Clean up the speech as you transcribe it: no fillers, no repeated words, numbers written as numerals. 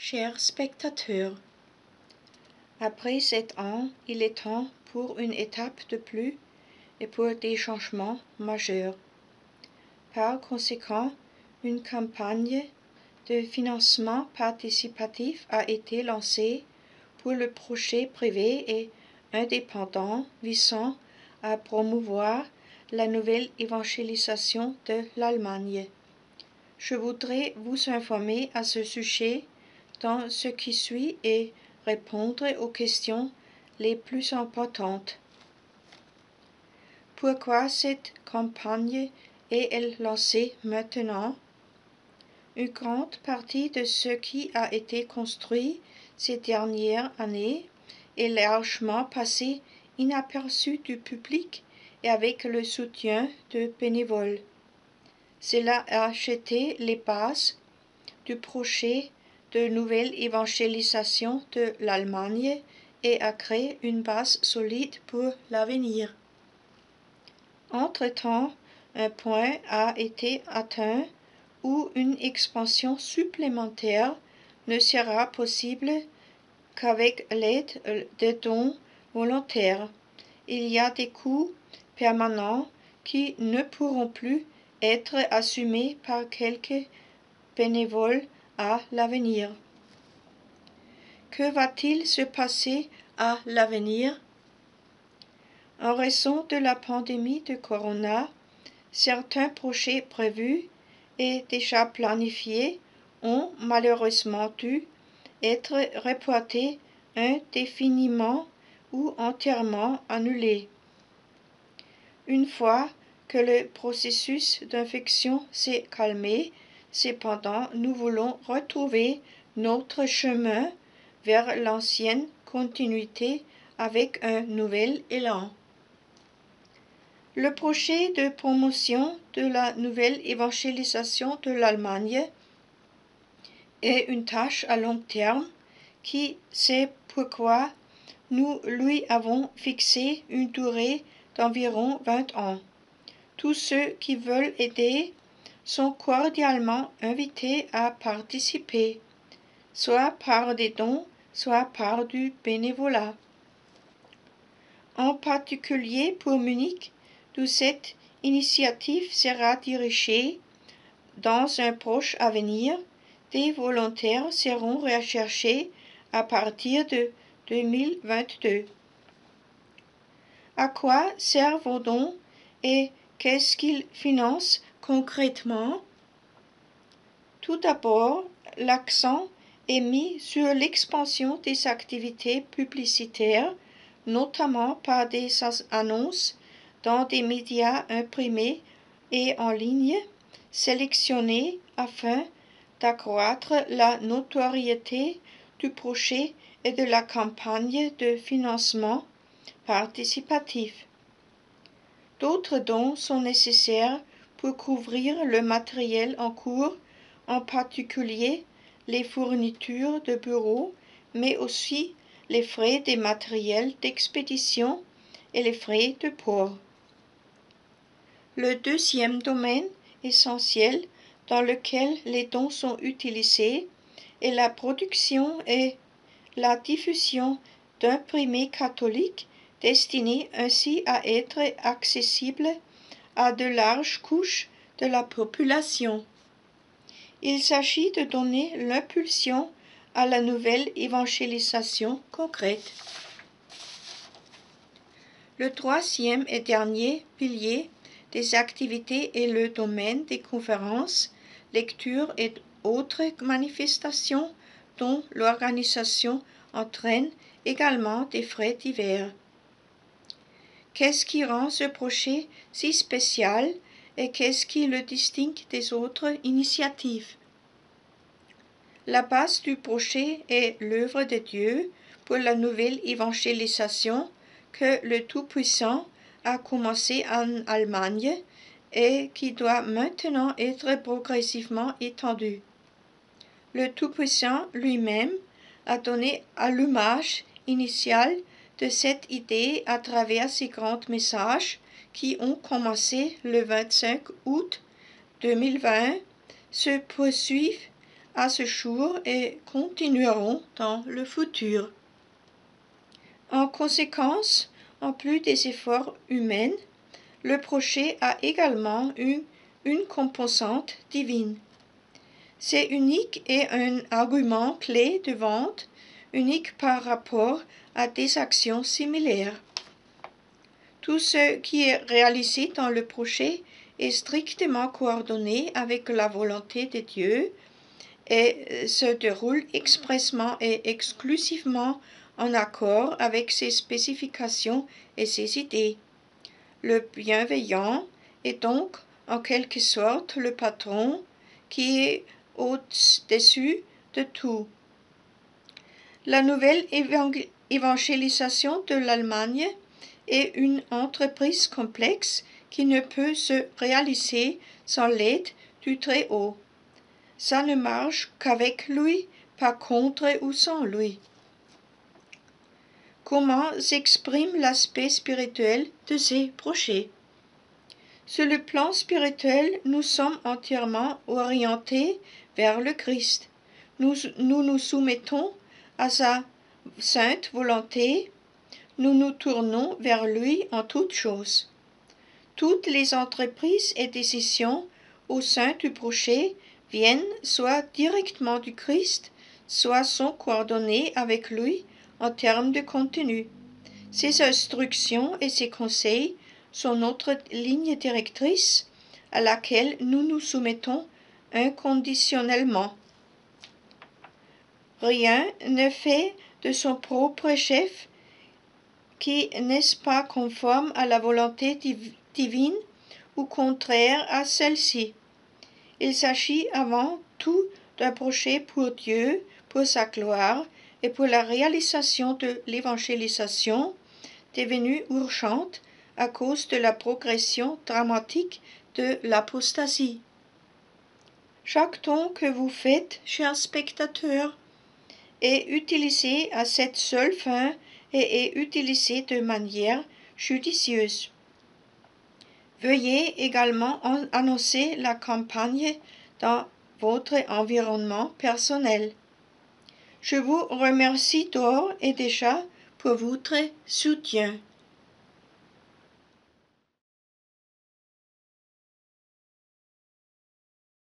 Chers spectateurs, après 7 ans, il est temps pour une étape de plus et pour des changements majeurs. Par conséquent, une campagne de financement participatif a été lancée pour le projet privé et indépendant visant à promouvoir la nouvelle évangélisation de l'Allemagne. Je voudrais vous informer à ce sujet dans ce qui suit et répondre aux questions les plus importantes. Pourquoi cette campagne est-elle lancée maintenant? Une grande partie de ce qui a été construit ces dernières années est largement passé inaperçu du public et avec le soutien de bénévoles. Cela a jeté les bases du projet de nouvelle évangélisation de l'Allemagne et a créé une base solide pour l'avenir. Entre-temps, un point a été atteint où une expansion supplémentaire ne sera possible qu'avec l'aide des dons volontaires. Il y a des coûts permanents qui ne pourront plus être assumés par quelques bénévoles à l'avenir. Que va-t-il se passer à l'avenir? En raison de la pandémie de corona, certains projets prévus et déjà planifiés ont malheureusement dû être reportés indéfiniment ou entièrement annulés. Une fois que le processus d'infection s'est calmé, cependant, nous voulons retrouver notre chemin vers l'ancienne continuité avec un nouvel élan. Le projet de promotion de la nouvelle évangélisation de l'Allemagne est une tâche à long terme c'est pourquoi nous lui avons fixé une durée d'environ 20 ans. Tous ceux qui veulent aider sont cordialement invités à participer, soit par des dons, soit par du bénévolat. En particulier pour Munich, d'où cette initiative sera dirigée dans un proche avenir, des volontaires seront recherchés à partir de 2022. À quoi servent vos dons et qu'est-ce qu'ils financent concrètement? Tout d'abord, l'accent est mis sur l'expansion des activités publicitaires, notamment par des annonces dans des médias imprimés et en ligne, sélectionnés afin d'accroître la notoriété du projet et de la campagne de financement participatif. D'autres dons sont nécessaires pour couvrir le matériel en cours, en particulier les fournitures de bureaux, mais aussi les frais des matériels d'expédition et les frais de port. Le deuxième domaine essentiel dans lequel les dons sont utilisés est la production et la diffusion d'imprimés catholiques destinés ainsi à être accessibles à de larges couches de la population. Il s'agit de donner l'impulsion à la nouvelle évangélisation concrète. Le troisième et dernier pilier des activités est le domaine des conférences, lectures et autres manifestations dont l'organisation entraîne également des frais divers. Qu'est-ce qui rend ce projet si spécial et qu'est-ce qui le distingue des autres initiatives? La base du projet est l'œuvre de Dieu pour la nouvelle évangélisation que le Tout-Puissant a commencé en Allemagne et qui doit maintenant être progressivement étendue. Le Tout-Puissant lui-même a donné allumage initial de cette idée à travers ces grands messages qui ont commencé le 25 août 2020, se poursuivent à ce jour et continueront dans le futur. En conséquence, en plus des efforts humains, le projet a également une composante divine. C'est unique et un argument clé de vente, unique par rapport à des actions similaires. Tout ce qui est réalisé dans le projet est strictement coordonné avec la volonté de Dieu et se déroule expressément et exclusivement en accord avec ses spécifications et ses idées. Le bienveillant est donc en quelque sorte le patron qui est au-dessus de tout. La nouvelle évangélisation de l'Allemagne est une entreprise complexe qui ne peut se réaliser sans l'aide du Très-Haut. Ça ne marche qu'avec lui, pas contre ou sans lui. Comment s'exprime l'aspect spirituel de ces projets? Sur le plan spirituel, nous sommes entièrement orientés vers le Christ. Nous nous soumettons à sa sainte volonté. Nous nous tournons vers lui en toutes choses. Toutes les entreprises et décisions au sein du projet viennent soit directement du Christ, soit sont coordonnées avec lui en termes de contenu. Ses instructions et ses conseils sont notre ligne directrice à laquelle nous nous soumettons inconditionnellement. Rien ne fait de son propre chef qui n'est pas conforme à la volonté divine ou contraire à celle-ci. Il s'agit avant tout d'un projet pour Dieu, pour sa gloire et pour la réalisation de l'évangélisation devenue urgente à cause de la progression dramatique de l'apostasie. Chaque don que vous faites, chers spectateurs, est utilisé à cette seule fin et est utilisé de manière judicieuse. Veuillez également annoncer la campagne dans votre environnement personnel. Je vous remercie d'ores et déjà pour votre soutien.